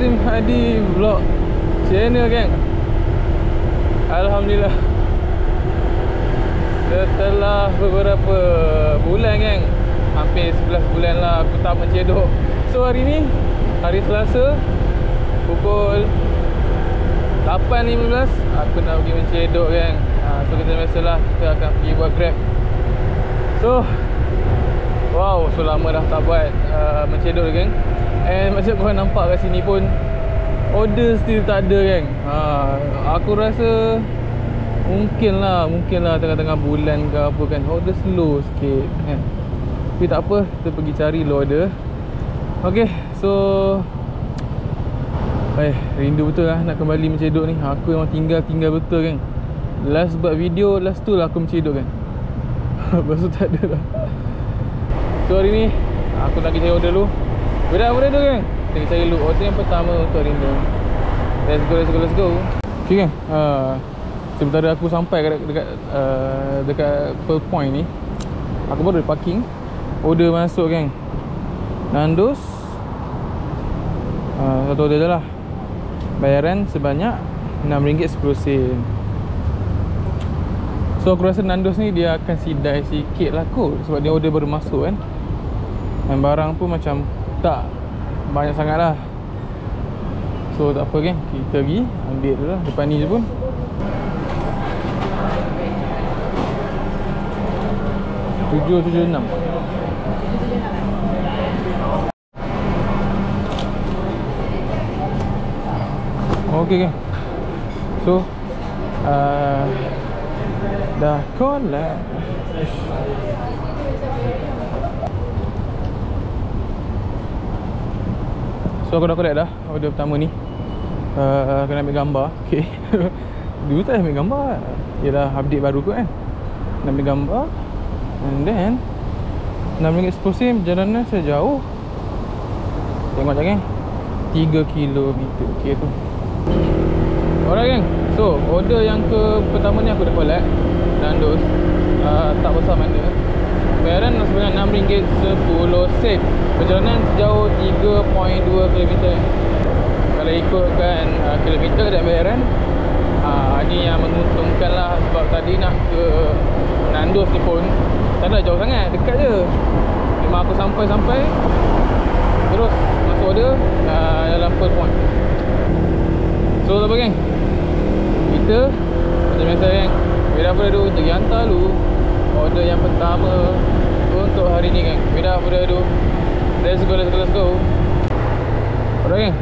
Azim Hadi Vlog Channel geng. Alhamdulillah, setelah beberapa bulan geng, hampir 11 bulan lah aku tak mencedok. So hari ni, hari Selasa, pukul 8.15 aku nak pergi mencedok geng. So kita biasalah, kita akan pergi buat Grab. So wow, so lama dah tak buat mencedok geng. And macam korang nampak kat sini pun, order still tak ada geng. Aku rasa Mungkin lah tengah-tengah bulan ke apa kan, order slow sikit kan. Tapi tak apa, kita pergi cari order. Okay, so rindu betul lah nak kembali mencedok ni. Aku memang tinggal betul kan. Last buat video, last tu lah aku mencedok kan. Lepas tu tak ada lah. So hari ni aku nak pergi cari order dulu. Beda apa tu kan? Kita cari dulu order yang pertama untuk hari ni. Let's go. Okay kan, sementara aku sampai dekat Pearl Point ni, aku baru parking, order masuk kan. Nandos, satu order je lah. Bayaran sebanyak RM6.10. So aku rasa Nandos ni dia akan sidai sikit lah kot, sebab dia order baru masuk kan. Dan barang pun macam tak banyak sangat lah. So tak apa kan, kita pergi ambil dulu lah. Depan ni je pun. $776. Okay kan. So dah collect. So aku dah collect dah order pertama ni. Kena ambil gambar. Okay. Dulu tak ambil gambar, yelah update baru kot kan. Nak ambil gambar. And then RM6.10 perjalanan sejauh, tengok je kan, 3 km. Okay tu. Alright geng. So order yang pertama ni aku dah collect Nandos. Tak besar mana. Bayaran sebanyak RM6.10. Perjalanan sejauh 3.2 km. Kalau ikutkan kilometer dan bayaran, ni yang menguntungkan lah. Sebab tadi nak ke Nandos ni pun tak ada jauh sangat, dekat je. Memang aku sampai terus masuk order dalam Pearl Point. So tak apa geng, kita macam biasa geng, without further ado, pergi hantar dulu order yang pertama untuk hari ni geng. Without further ado, let's go. Alright geng,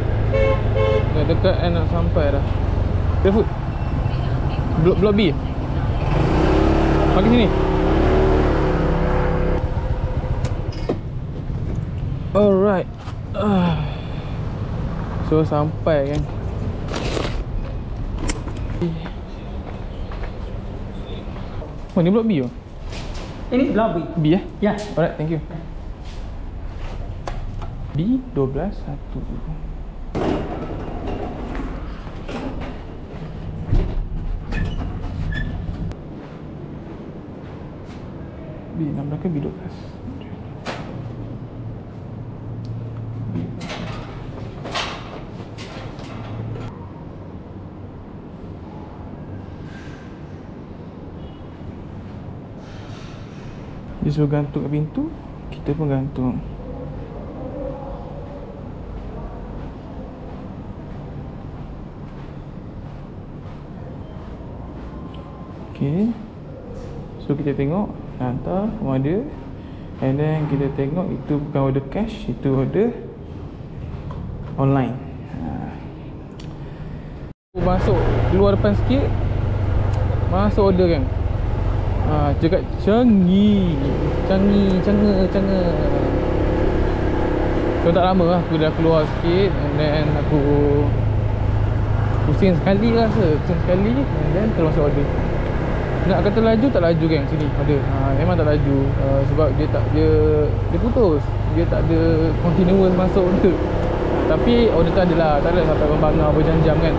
dah dekat and nak sampai dah. Food Blok B. Mari sini. Alright. So sampai kan. Oh, ni blok B ke? Ini blok B. B eh? Ya. Alright, thank you. B12 1. B16 ke B12? Dia suruh gantung kat pintu, kita pun gantung. Okay. So kita tengok hantar order, and then kita tengok itu bukan order cash, itu order online. Masuk keluar depan sikit, masuk order kan. Cakap canggih. So tak lama lah, aku dah keluar sikit, and then aku pusing sekali rasa, and then terus masuk order. Nak kata laju tak laju geng sini ada. Memang tak laju, sebab dia putus. Dia tak ada continuous masuk order. Tapi order tu adalah, tak ada sampai membangar berjam-jam kan.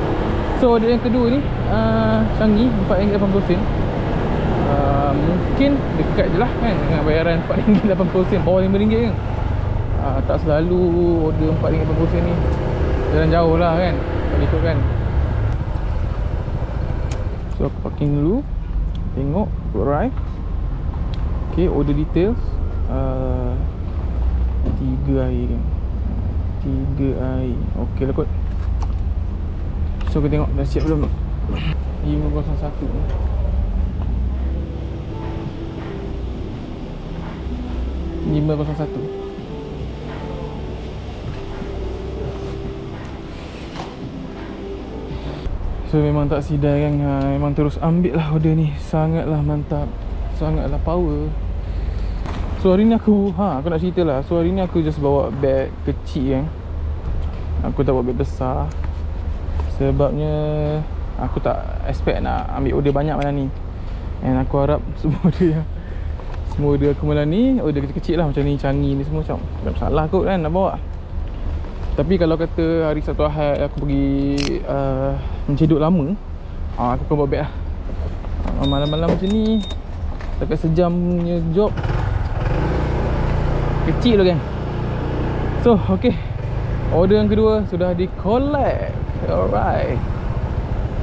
So order yang kedua ni canggih, RM4.80. Mungkin dekat je lah kan dengan bayaran RM4.80, bawah RM5 kan. Tak selalu order RM4.80 ni jalan jauh lah kan, kalau ikut kan. So aku parking dulu, tengok, arrive. Okay, order details 3 air kan, 3 air. Okay lah kot. So aku tengok dah siap belum. 501 501. So memang tak sidai kan, memang terus ambil lah order ni. Sangatlah mantap, sangatlah power. So hari ni aku nak cerita lah. So hari ni aku just bawa bag kecil kan. Aku tak bawa bag besar sebabnya aku tak expect nak ambil order banyak malam ni. And aku harap semua order aku malam ni order kecil-kecil lah, macam ni Changi ni semua macam tak masalah kot kan nak bawa. Tapi kalau kata hari Sabtu Ahad aku pergi menceduk lama, aku akan bawa beg lah. Malam-malam macam ni dekat sejam punya job kecil lah kan. So okay, order yang kedua sudah di collect. Alright.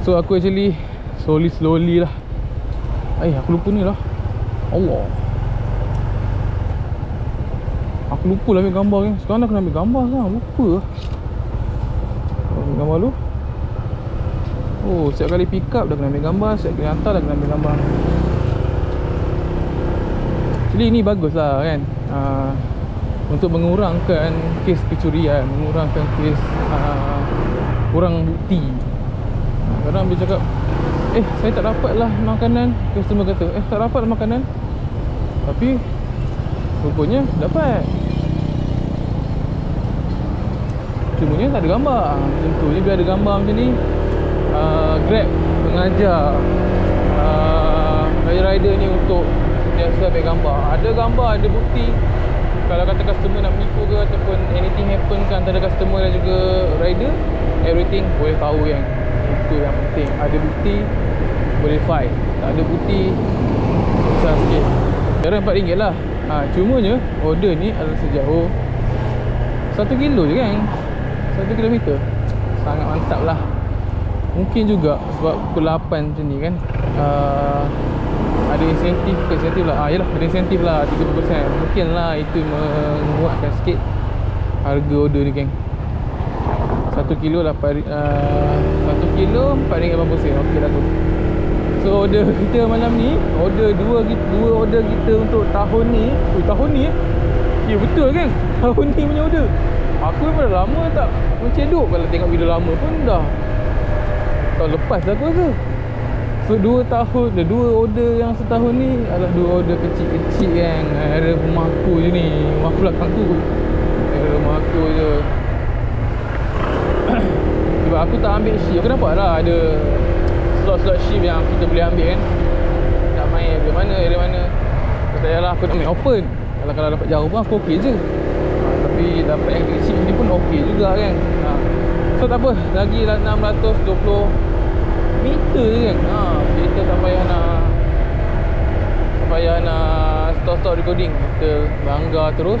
So aku actually slowly lah. Aku lupa ni lah. Allah, aku lupa lah ambil gambar kan. Sekarang dah kena ambil gambar sekarang, lupa lah. Ambil gambar dulu. Oh, setiap kali pick up dah kena ambil gambar, setiap kali hantar dah kena ambil gambar. Actually ni bagus lah kan, untuk mengurangkan kes kecurian, mengurangkan kes kurang bukti. Kadang dia cakap saya tak dapat lah makanan. Customer kata tak dapat lah makanan, tapi rupanya dapat. Cumanya tak ada gambar. Tentunya dia ada gambar macam ni. Grab mengajar rider ni untuk sentiasa ambil gambar. Ada gambar, ada bukti. Kalau kata customer nak menipu ke ataupun anything happen ke antara customer dan juga rider, everything boleh tahu kan. Itu yang penting. Ada bukti, boleh fight. Tak ada bukti, susah sikit. Sekarang RM4 lah. Cumanya order ni adalah sejauh 1 kilo je kan, 1 kilometer. Sangat mantap lah. Mungkin juga sebab pukul 8 macam ni kan, ada insentif lah. Yelah, ada insentif lah 30%. Mungkin lah itu menguatkan sikit harga order ni geng. 1 kilo RM4.80. Okey lah tu. So order kita malam ni, order dua order kita untuk tahun ni. Tahun ni ya betul kan, tahun ni punya order. Aku memang dah lama tak menceduk. Kalau tengok video lama pun dah tahun lepas dah aku rasa. So 2 order yang setahun ni adalah 2 order kecil-kecil kan. Ada rumah aku je ni, rumah belakang tu, ada rumah aku je. Sebab aku tak ambil shift. Aku nampak lah ada slot shift yang kita boleh ambil kan. Nak main area mana. Tak payahlah aku nak main open. Kalau dapat jauh pun aku okey je. Tapi dapat yang kecil ni pun okey juga kan. So tak apa, lagi 620 meter je kan. Kita tak payah nak stop recording. Kita bangga terus.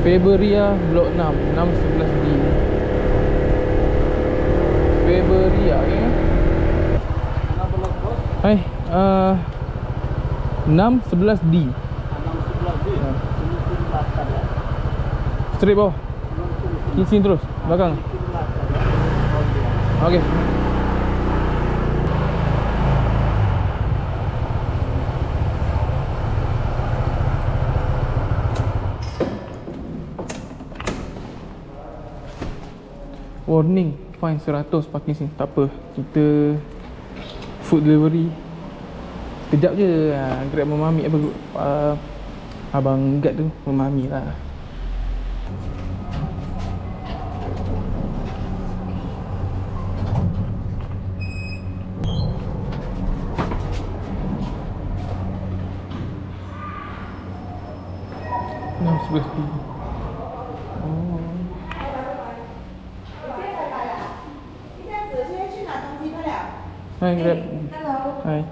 Faberia Blok 6 611D. Faberia kan. Hai, 611D. 611D. Straight bawah. Sini terus, belakang. Okey. Warning, fine 100 parking sini. Tak apa, kita food delivery kejap je. Grab memami abang guard tu memami lah. Sebelah sini. Hai Grab. Hello. Hai.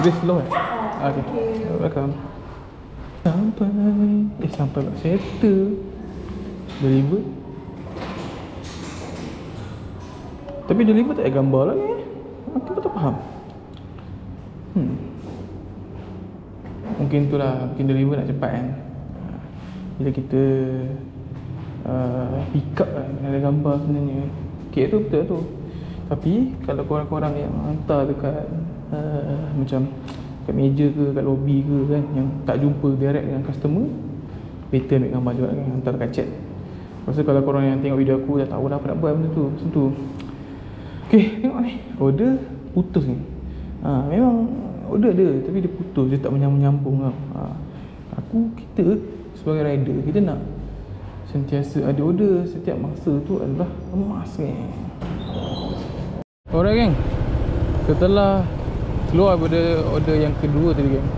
Grace low Okay. Welcome. Sampai pula settle. Deliver. Tapi deliver tak ada gambar lagi. Aku pun tak faham. Mungkin tu lah, mungkin deliver nak cepat kan. Bila kita pick up kan, ada gambar sebenarnya. Okay tu betul tu. Tapi kalau korang-korang yang hantar dekat macam kat meja ke, kat lobby ke kan, yang tak jumpa direct dengan customer, better ambil gambar juga kan, hantar dekat chat. Lepas tu kalau korang yang tengok video aku dah tahu dah apa nak buat benda tu, macam tu. Okay, tengok ni, order putus ni. Memang order ada, tapi dia putus, dia tak menyambung tau. Kita sebagai rider, kita nak sentiasa ada order. Setiap masa tu adalah emas ni. Alright geng, setelah keluar order yang kedua tadi geng,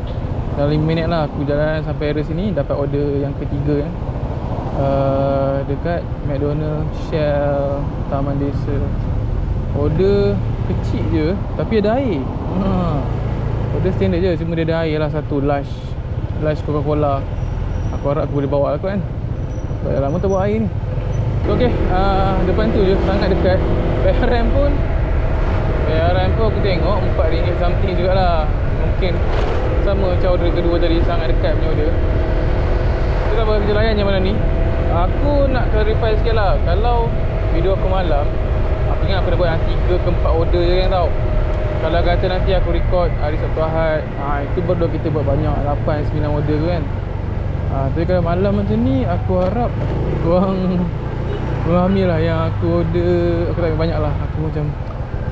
dalam 5 minit lah aku jalan sampai area sini, dapat order yang ketiga kan. Dekat McDonald Shell Taman Desa. Order kecil je tapi ada air. Order standard je, cuma dia ada air lah satu, large Coca-Cola. Aku harap aku boleh bawa lah kan. Dah lama tak bawa air ni. Okay, depan tu je, sangat dekat. PRM pun aku tengok RM4 something jugalah. Mungkin sama macam order kedua tadi, sangat dekat punya order. Kita dah kerja layan je malam ni. Aku nak clarify sikit lah, kalau video aku malam, aku ingat aku dah buat yang 3 ke 4 order je kan tau. Kalau kata nanti aku record hari Sabtu Ahad, itu baru kita buat banyak, 8-9 order tu kan. Tapi kalau malam macam ni, aku harap korang memahami lah yang aku order. Aku tak banyak lah, aku macam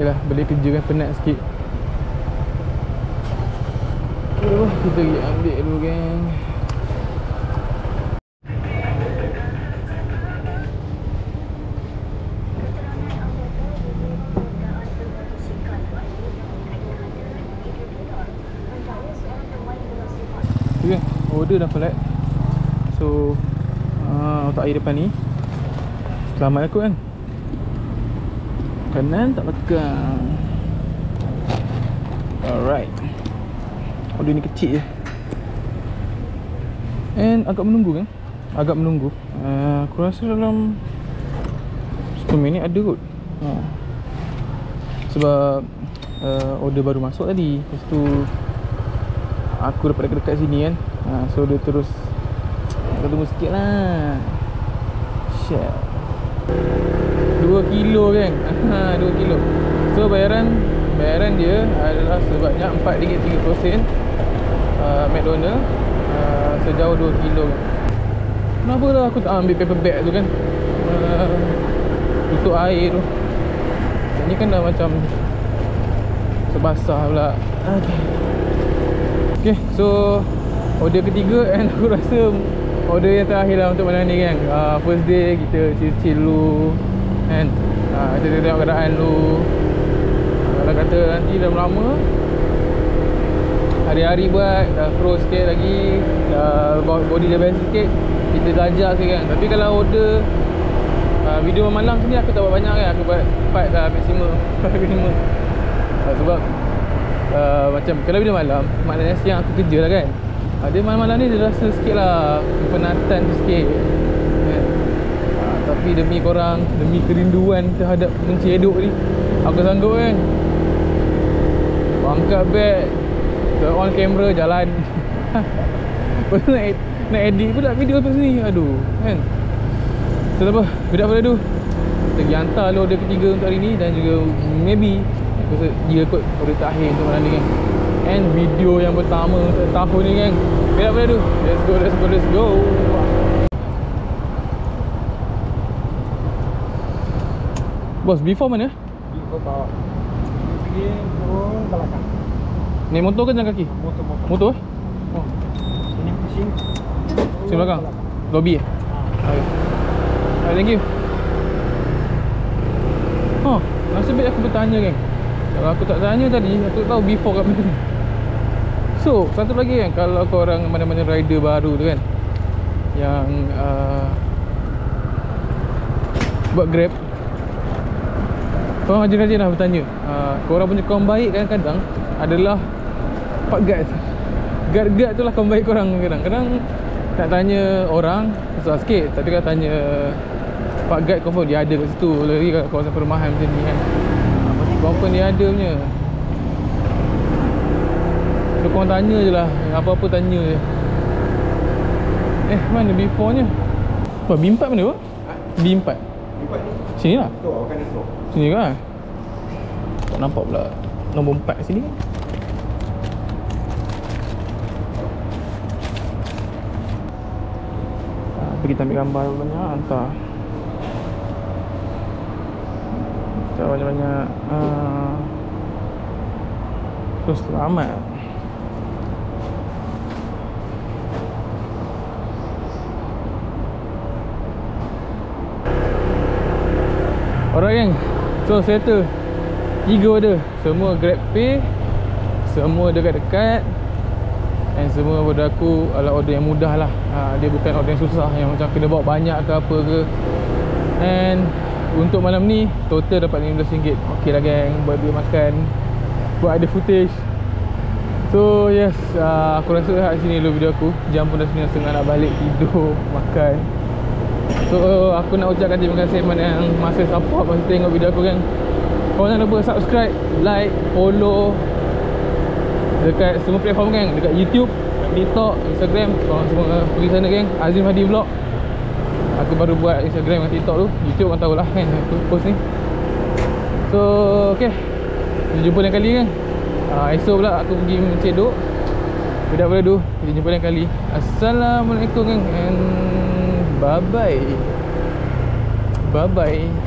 yalah, balik kerja kan penat sikit. Kita pergi ambil dulu geng. Okay, order dah collect. So otak air depan ni selamat aku kan. Kanan tak pegang. Alright, order ni kecil je and agak menunggu kan. Aku rasa dalam 10 minit ada kot. Sebab order baru masuk tadi. Lepas tu aku dapat dekat-dekat sini kan. So dia terus aku tunggu sikit lah. Shit, 2 kilo kan. 2 kilo. So bayaran dia adalah sebabnya RM4.30 McDonald sejauh 2 kilo kan. Kenapa lah aku tak ambil paper bag tu kan, tutup air tu. Ini kan dah macam sebasah pula. Okay, so order ketiga and aku rasa order yang terakhir lah untuk malam ni kan. First day kita chill dulu kan. Kita tengok keadaan dulu. Kalau kata nanti dah lama, hari-hari buat dah pro sikit lagi, dah body dah best sikit, kita gajak sikit kan. Tapi kalau order video malam sini aku tak buat banyak kan. Aku buat 4 dah maksimum. Sebab macam kalau video malam, maknanya siang aku kerja lah kan. Dia malam-malam ni dia rasa sikit lah penatan sikit kan. Tapi demi korang, demi kerinduan terhadap mencedok ni, aku sanggup kan. Angkat beg, on camera, jalan. Lepas tu nak edit pula video lepas ni. Aduh kan. So apa, without further ado, kita pergi hantar lah order ketiga untuk hari ni. Dan juga maybe dia kot order terakhir untuk malam ni kan. And video yang pertama untuk tahun ni kan. Without further ado, let's go. Bos, before mana? Before bawah. Pergi turun belakang. Naik motor ke jalan kaki? Motor eh? Oh. Ini pusing. Sini belakang? Lobby eh? Okay. Thank you. Nasib baik aku bertanya kan. Kalau aku tak tanya tadi, aku tak tahu before kat mana ni. So, satu lagi kan, kalau korang mana-mana rider baru tu kan, yang buat Grab, korang rajin-rajin lah bertanya. Korang punya kawan baik kadang-kadang adalah Pak Guard tu lah kawan baik korang. Kadang-kadang nak tanya orang susah sikit. Tapi kalau tanya Pak Guide confirm dia ada kat situ. Lagi kat kawasan perumahan macam ni kan, confirm dia ada punya. So korang tanya je lah, apa-apa tanya je. Mana B4 nya? Apa B4 mana apa? B4 sini lah. Sini kan? Tak nampak pula nombor 4 kat sini kan? Pergi ambil gambar banyak, hantar. Hantar banyak-banyak. Terus selamat. Alright gang, so settle 3 order, semua GrabPay, semua dekat-dekat, dan semua pada aku adalah order yang mudah lah. Dia bukan order yang susah, yang macam kena bawa banyak ke apa ke. And untuk malam ni total dapat RM15. Ok lah gang, buat duit makan, buat ada footage. So yes, aku rasa kat sini dulu video aku. Jam pun dah 9.30 nak balik tidur, makan. So aku nak ucapkan terima kasih kepada yang masih support, masih tengok video aku kan. Korang jangan lupa subscribe, like, follow dekat semua platform kan. Dekat YouTube, TikTok, Instagram. Korang semua pergi sana geng, Azim Hadi Vlog. Aku baru buat Instagram dan TikTok tu. YouTube korang tahulah kan, aku post ni. So okay, kita jumpa lain kali kan. Esok pula aku pergi mencedok. Tidak boleh dulu, kita jumpa lain kali. Assalamualaikum gang, and bye bye. Bye bye.